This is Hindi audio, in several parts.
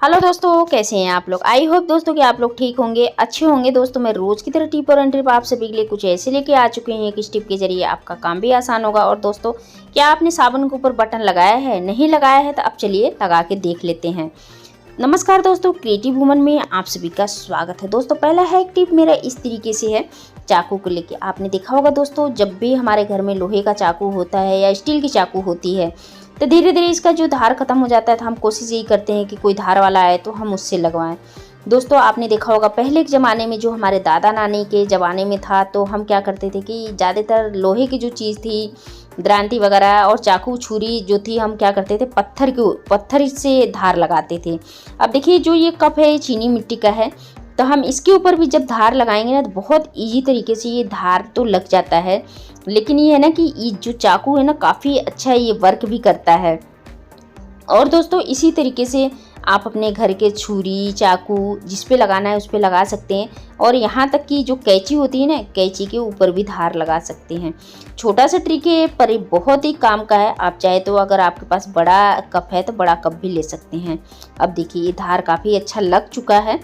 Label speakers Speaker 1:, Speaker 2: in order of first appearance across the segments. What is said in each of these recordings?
Speaker 1: हेलो दोस्तों, कैसे हैं आप लोग। आई होप दोस्तों कि आप लोग ठीक होंगे, अच्छे होंगे। दोस्तों मैं रोज की तरह टिप और एंड ट्रिप आप सभी के लिए कुछ ऐसे लेके आ चुके हैं कि इस टिप के जरिए आपका काम भी आसान होगा। और दोस्तों, क्या आपने साबुन के ऊपर बटन लगाया है? नहीं लगाया है तो अब चलिए लगा के देख लेते हैं। नमस्कार दोस्तों, क्रिएटिव वुमन में आप सभी का स्वागत है। दोस्तों पहला है एक टिप मेरा इस तरीके से है, चाकू को लेके। आपने देखा होगा दोस्तों, जब भी हमारे घर में लोहे का चाकू होता है या स्टील की चाकू होती है तो धीरे धीरे इसका जो धार खत्म हो जाता है, तो हम कोशिश यही करते हैं कि कोई धार वाला आए तो हम उससे लगवाएं। दोस्तों आपने देखा होगा पहले के ज़माने में, जो हमारे दादा नानी के ज़माने में था, तो हम क्या करते थे कि ज़्यादातर लोहे की जो चीज़ थी, दरांती वगैरह और चाकू छुरी जो थी, हम क्या करते थे पत्थर से धार लगाते थे। अब देखिए जो ये कप है, ये चीनी मिट्टी का है, तो हम इसके ऊपर भी जब धार लगाएंगे ना तो बहुत इजी तरीके से ये धार तो लग जाता है। लेकिन ये है ना कि ये जो चाकू है ना, काफ़ी अच्छा ये वर्क भी करता है। और दोस्तों इसी तरीके से आप अपने घर के छुरी चाकू जिस पे लगाना है उस पे लगा सकते हैं। और यहाँ तक कि जो कैंची होती है ना, कैंची के ऊपर भी धार लगा सकते हैं। छोटा सा ट्रिक है पर ये बहुत ही काम का है। आप चाहे तो अगर आपके पास बड़ा कप है तो बड़ा कप भी ले सकते हैं। अब देखिए ये धार काफ़ी अच्छा लग चुका है।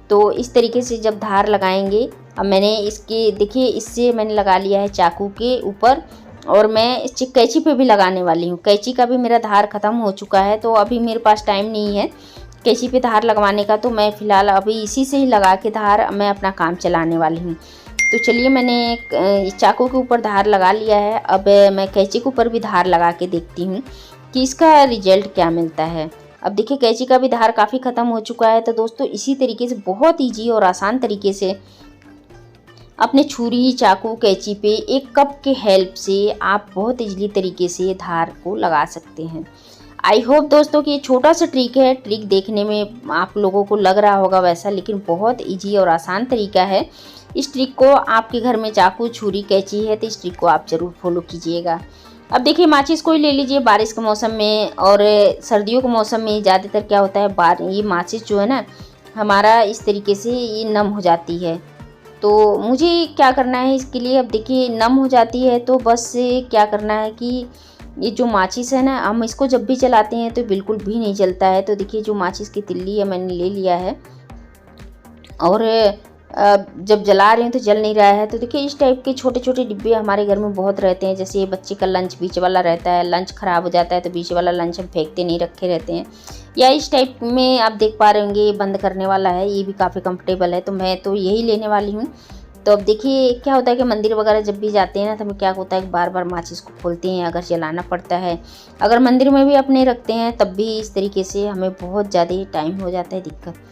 Speaker 1: तो इस तरीके से जब धार लगाएंगे, अब मैंने इसके देखिए इससे मैंने लगा लिया है चाकू के ऊपर, और मैं इस कैंची पे भी लगाने वाली हूँ। कैंची का भी मेरा धार ख़त्म हो चुका है, तो अभी मेरे पास टाइम नहीं है कैंची पे धार लगवाने का, तो मैं फ़िलहाल अभी इसी से ही लगा के धार मैं अपना काम चलाने वाली हूँ। तो चलिए मैंने चाकू के ऊपर धार लगा लिया है। अब मैं कैंची के ऊपर भी धार लगा के देखती हूँ कि इसका रिजल्ट क्या मिलता है। अब देखिए कैंची का भी धार काफ़ी ख़त्म हो चुका है। तो दोस्तों इसी तरीके से बहुत ईजी और आसान तरीके से अपने छुरी चाकू कैंची पे एक कप के हेल्प से आप बहुत इजीली तरीके से धार को लगा सकते हैं। आई होप दोस्तों कि ये छोटा सा ट्रिक है, ट्रिक देखने में आप लोगों को लग रहा होगा वैसा, लेकिन बहुत इजी और आसान तरीका है। इस ट्रिक को आपके घर में चाकू छुरी कैंची है तो इस ट्रिक को आप ज़रूर फॉलो कीजिएगा। अब देखिए माचिस को ही ले लीजिए। बारिश के मौसम में और सर्दियों के मौसम में ज़्यादातर क्या होता है, ये माचिस जो है ना हमारा इस तरीके से ये नम हो जाती है। तो मुझे क्या करना है इसके लिए, अब देखिए नम हो जाती है तो बस क्या करना है कि ये जो माचिस है ना, हम इसको जब भी चलाते हैं तो बिल्कुल भी नहीं जलता है। तो देखिए जो माचिस की तिल्ली है मैंने ले लिया है, और जब जला रही हूँ तो जल नहीं रहा है। तो देखिए इस टाइप के छोटे छोटे डिब्बे हमारे घर में बहुत रहते हैं। जैसे बच्चे का लंच बीच वाला रहता है, लंच ख़राब हो जाता है तो बीच वाला लंच हम फेंकते नहीं, रखे रहते हैं। या इस टाइप में आप देख पा रहे होंगे ये बंद करने वाला है, ये भी काफ़ी कंफर्टेबल है, तो मैं तो यही लेने वाली हूँ। तो अब देखिए क्या होता है कि मंदिर वगैरह जब भी जाते हैं ना, तो हमें क्या होता है कि बार बार माचिस को खोलते हैं, अगर जलाना पड़ता है। अगर मंदिर में भी अपने रखते हैं तब भी इस तरीके से हमें बहुत ज़्यादा टाइम हो जाता है दिक्कत।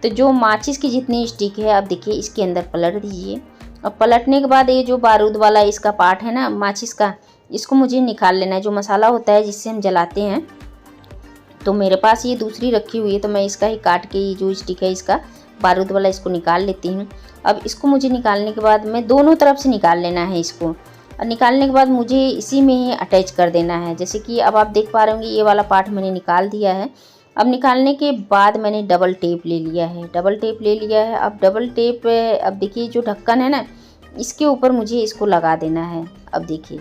Speaker 1: तो जो माचिस की जितनी स्टिक है, आप देखिए इसके अंदर पलट दीजिए। अब पलटने के बाद ये जो बारूद वाला इसका पार्ट है ना माचिस का, इसको मुझे निकाल लेना है। जो मसाला होता है जिससे हम जलाते हैं, तो मेरे पास ये दूसरी रखी हुई है, तो मैं इसका ही काट के ये जो स्टिक है इसका बारूद वाला इसको निकाल लेती हूँ। अब इसको मुझे निकालने के बाद मैं दोनों तरफ से निकाल लेना है इसको, और निकालने के बाद मुझे इसी में ही अटैच कर देना है। जैसे कि अब आप देख पा रहे होंगे ये वाला पार्ट मैंने निकाल दिया है। अब निकालने के बाद मैंने डबल टेप ले लिया है, डबल टेप ले लिया है। अब डबल टेप, अब देखिए जो ढक्कन है ना, इसके ऊपर मुझे इसको लगा देना है। अब देखिए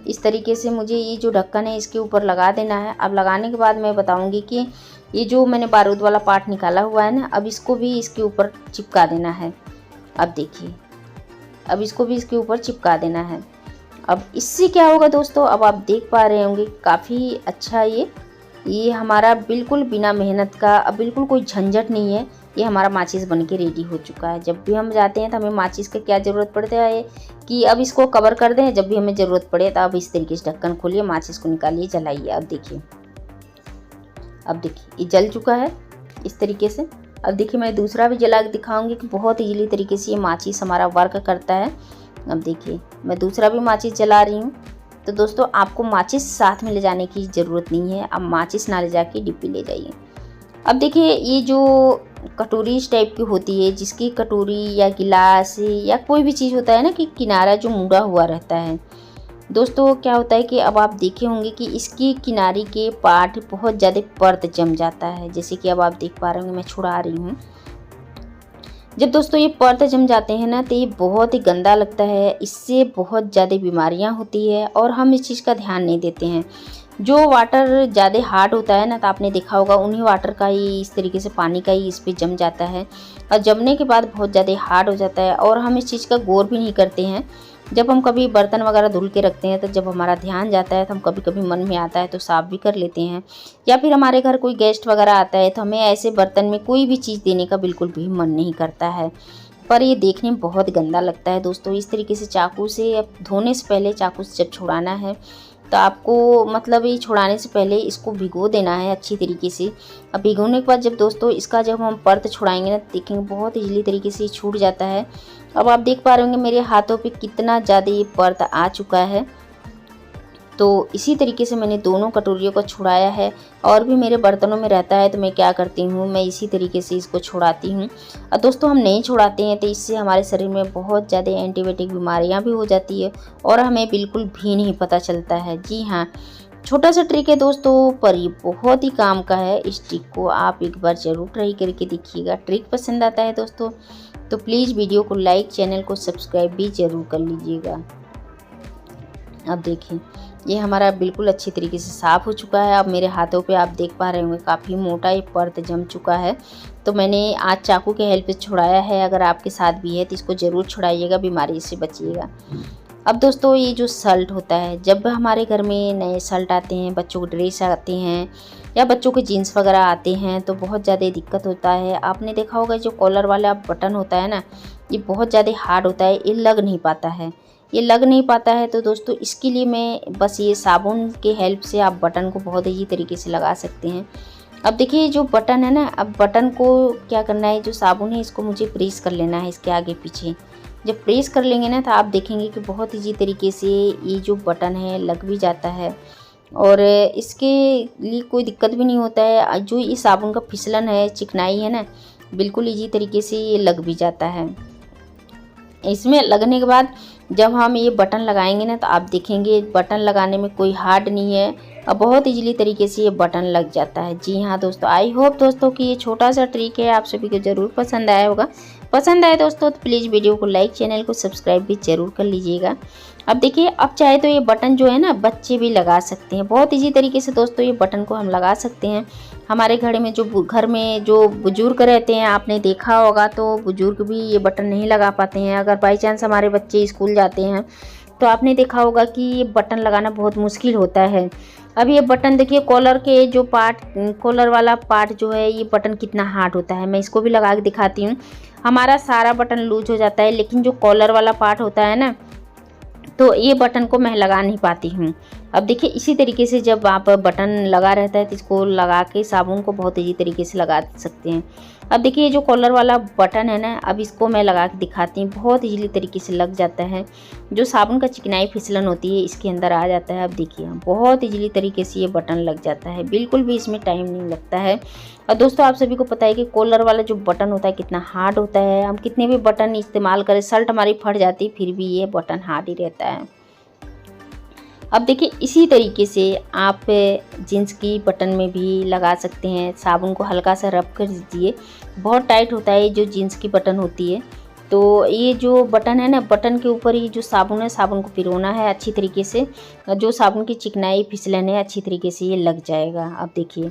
Speaker 1: इस तरीके से मुझे ये जो ढक्कन है इसके ऊपर लगा देना है। अब लगाने के बाद मैं बताऊंगी कि ये जो मैंने बारूद वाला पार्ट निकाला हुआ है ना, अब इसको भी इसके ऊपर चिपका देना है। अब देखिए अब इसको भी इसके ऊपर चिपका देना है। अब इससे क्या होगा दोस्तों, अब आप देख पा रहे होंगे काफ़ी अच्छा ये हमारा बिल्कुल बिना मेहनत का, अब बिल्कुल कोई झंझट नहीं है। ये हमारा माचिस बन के रेडी हो चुका है। जब भी हम जाते हैं तो हमें माचिस का क्या ज़रूरत पड़ता है कि अब इसको कवर कर दें, जब भी हमें ज़रूरत पड़े तो अब इस तरीके से ढक्कन खोलिए, माचिस को निकालिए, जलाइए। अब देखिए ये जल चुका है इस तरीके से। अब देखिए मैं दूसरा भी जला के दिखाऊंगी कि बहुत इजीली तरीके से ये माचिस हमारा वर्क करता है। अब देखिए मैं दूसरा भी माचिस जला रही हूँ। तो दोस्तों आपको माचिस साथ में ले जाने की ज़रूरत नहीं है, अब माचिस ना ले जाके डिब्बी ले जाइए। अब देखिए ये जो कटोरी इस टाइप की होती है, जिसकी कटोरी या गिलास या कोई भी चीज़ होता है ना कि किनारा जो मुड़ा हुआ रहता है, दोस्तों क्या होता है कि अब आप देखे होंगे कि इसकी किनारी के पार्ट बहुत ज़्यादा परत जम जाता है। जैसे कि अब आप देख पा रहे होंगे मैं छुड़ा रही हूँ। जब दोस्तों ये परत जम जाते हैं ना तो ये बहुत ही गंदा लगता है, इससे बहुत ज़्यादा बीमारियां होती है और हम इस चीज़ का ध्यान नहीं देते हैं। जो वाटर ज़्यादा हार्ड होता है ना, तो आपने देखा होगा उन्हीं वाटर का ही इस तरीके से पानी का ही इस पे जम जाता है और जमने के बाद बहुत ज़्यादा हार्ड हो जाता है और हम इस चीज़ का गौर भी नहीं करते हैं। जब हम कभी बर्तन वगैरह धुल के रखते हैं तो जब हमारा ध्यान जाता है तो हम कभी कभी मन में आता है तो साफ़ भी कर लेते हैं, या फिर हमारे घर कोई गेस्ट वगैरह आता है तो हमें ऐसे बर्तन में कोई भी चीज़ देने का बिल्कुल भी मन नहीं करता है। पर ये देखने में बहुत गंदा लगता है दोस्तों। इस तरीके से चाकू से, अब धोने से पहले चाकू से जब छुड़ाना है तो आपको मतलब ये छुड़ाने से पहले इसको भिगो देना है अच्छी तरीके से। अब भिगोने के बाद जब दोस्तों इसका जब हम परत छुड़ाएंगे ना, देखेंगे बहुत इजीली तरीके से ये छूट जाता है। अब आप देख पा रहे होंगे मेरे हाथों पे कितना ज़्यादा ये परत आ चुका है। तो इसी तरीके से मैंने दोनों कटोरियों को छुड़ाया है। और भी मेरे बर्तनों में रहता है तो मैं क्या करती हूँ, मैं इसी तरीके से इसको छुड़ाती हूँ। और दोस्तों हम नहीं छुड़ाते हैं तो इससे हमारे शरीर में बहुत ज़्यादा एंटीबायोटिक बीमारियाँ भी हो जाती है और हमें बिल्कुल भी नहीं पता चलता है। जी हाँ, छोटा सा ट्रिक है दोस्तों, पर ये बहुत ही काम का है। इस ट्रिक को आप एक बार ज़रूर ट्राई करके देखिएगा। ट्रिक पसंद आता है दोस्तों तो प्लीज़ वीडियो को लाइक, चैनल को सब्सक्राइब भी ज़रूर कर लीजिएगा। अब देखिए ये हमारा बिल्कुल अच्छी तरीके से साफ़ हो चुका है। अब मेरे हाथों पे आप देख पा रहे होंगे काफ़ी मोटा ये परत जम चुका है। तो मैंने आज चाकू के हेल्प से छुड़ाया है। अगर आपके साथ भी है तो इसको ज़रूर छुड़ाइएगा, बीमारी से बचिएगा। अब दोस्तों ये जो सल्ट होता है, जब हमारे घर में नए सल्ट आते हैं, बच्चों के ड्रेस आते हैं या बच्चों के जीन्स वगैरह आते हैं तो बहुत ज़्यादा दिक्कत होता है। आपने देखा होगा जो कॉलर वाला बटन होता है ना, ये बहुत ज़्यादा हार्ड होता है, ये लग नहीं पाता है। ये लग नहीं पाता है तो दोस्तों इसके लिए मैं बस ये साबुन के हेल्प से आप बटन को बहुत ईजी तरीके से लगा सकते हैं। अब देखिए जो बटन है ना, अब बटन को क्या करना है, जो साबुन है इसको मुझे प्रेस कर लेना है इसके आगे पीछे। जब प्रेस कर लेंगे ना तो आप देखेंगे कि बहुत ईजी तरीके से ये जो बटन है लग भी जाता है और इसके लिए कोई दिक्कत भी नहीं होता है। जो ये साबुन का फिसलन है, चिकनाई है ना, बिल्कुल ईजी तरीके से ये लग भी जाता है। इसमें लगने के बाद जब हम ये बटन लगाएंगे ना तो आप देखेंगे बटन लगाने में कोई हार्ड नहीं है और बहुत इजीली तरीके से ये बटन लग जाता है। जी हाँ दोस्तों, आई होप दोस्तों कि ये छोटा सा ट्रिक है आप सभी को ज़रूर पसंद आया होगा। पसंद आए दोस्तों तो प्लीज़ वीडियो को लाइक, चैनल को सब्सक्राइब भी ज़रूर कर लीजिएगा। अब देखिए, अब चाहे तो ये बटन जो है ना बच्चे भी लगा सकते हैं। बहुत इजी तरीके से दोस्तों ये बटन को हम लगा सकते हैं। हमारे घर में जो बुजुर्ग रहते हैं, आपने देखा होगा तो बुजुर्ग भी ये बटन नहीं लगा पाते हैं। अगर बाई चांस हमारे बच्चे स्कूल जाते हैं तो आपने देखा होगा कि ये बटन लगाना बहुत मुश्किल होता है। अब ये बटन देखिए, कॉलर के जो पार्ट, कॉलर वाला पार्ट जो है, ये बटन कितना हार्ड होता है। मैं इसको भी लगा के दिखाती हूँ। हमारा सारा बटन लूज हो जाता है, लेकिन जो कॉलर वाला पार्ट होता है ना, तो ये बटन को मैं लगा नहीं पाती हूँ। अब देखिए इसी तरीके से जब आप बटन लगा रहता है तो इसको लगा के साबुन को बहुत इजी तरीके से लगा सकते हैं। अब देखिए ये जो कॉलर वाला बटन है ना, अब इसको मैं लगा के दिखाती हूँ। बहुत इजीली तरीके से लग जाता है। जो साबुन का चिकनाई फिसलन होती है इसके अंदर आ जाता है। अब देखिए बहुत इजीली तरीके से ये बटन लग जाता है, बिल्कुल भी इसमें टाइम नहीं लगता है। और दोस्तों आप सभी को पता है कि कॉलर वाला जो बटन होता है कितना हार्ड होता है। हम कितने भी बटन इस्तेमाल करें, शर्ट हमारी फट जाती है, फिर भी ये बटन हार्ड ही रहता है। अब देखिए इसी तरीके से आप जीन्स की बटन में भी लगा सकते हैं। साबुन को हल्का सा रब कर दीजिए, बहुत टाइट होता है जो जीन्स की बटन होती है। तो ये जो बटन है ना, बटन के ऊपर ही जो साबुन है, साबुन को पिरोना है अच्छी तरीके से। जो साबुन की चिकनाई फिसलन है अच्छी तरीके से ये लग जाएगा। अब देखिए,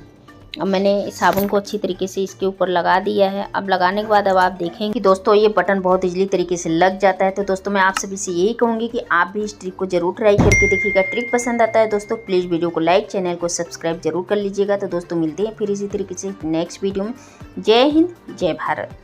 Speaker 1: अब मैंने साबुन को अच्छी तरीके से इसके ऊपर लगा दिया है। अब लगाने के बाद अब आप देखेंगे कि दोस्तों ये बटन बहुत इजीली तरीके से लग जाता है। तो दोस्तों मैं आप सभी से यही कहूँगी कि आप भी इस ट्रिक को जरूर ट्राई करके देखिएगा। ट्रिक पसंद आता है दोस्तों प्लीज़ वीडियो को लाइक, चैनल को सब्सक्राइब जरूर कर लीजिएगा। तो दोस्तों मिलते हैं फिर इसी तरीके से नेक्स्ट वीडियो में। जय हिंद, जय भारत।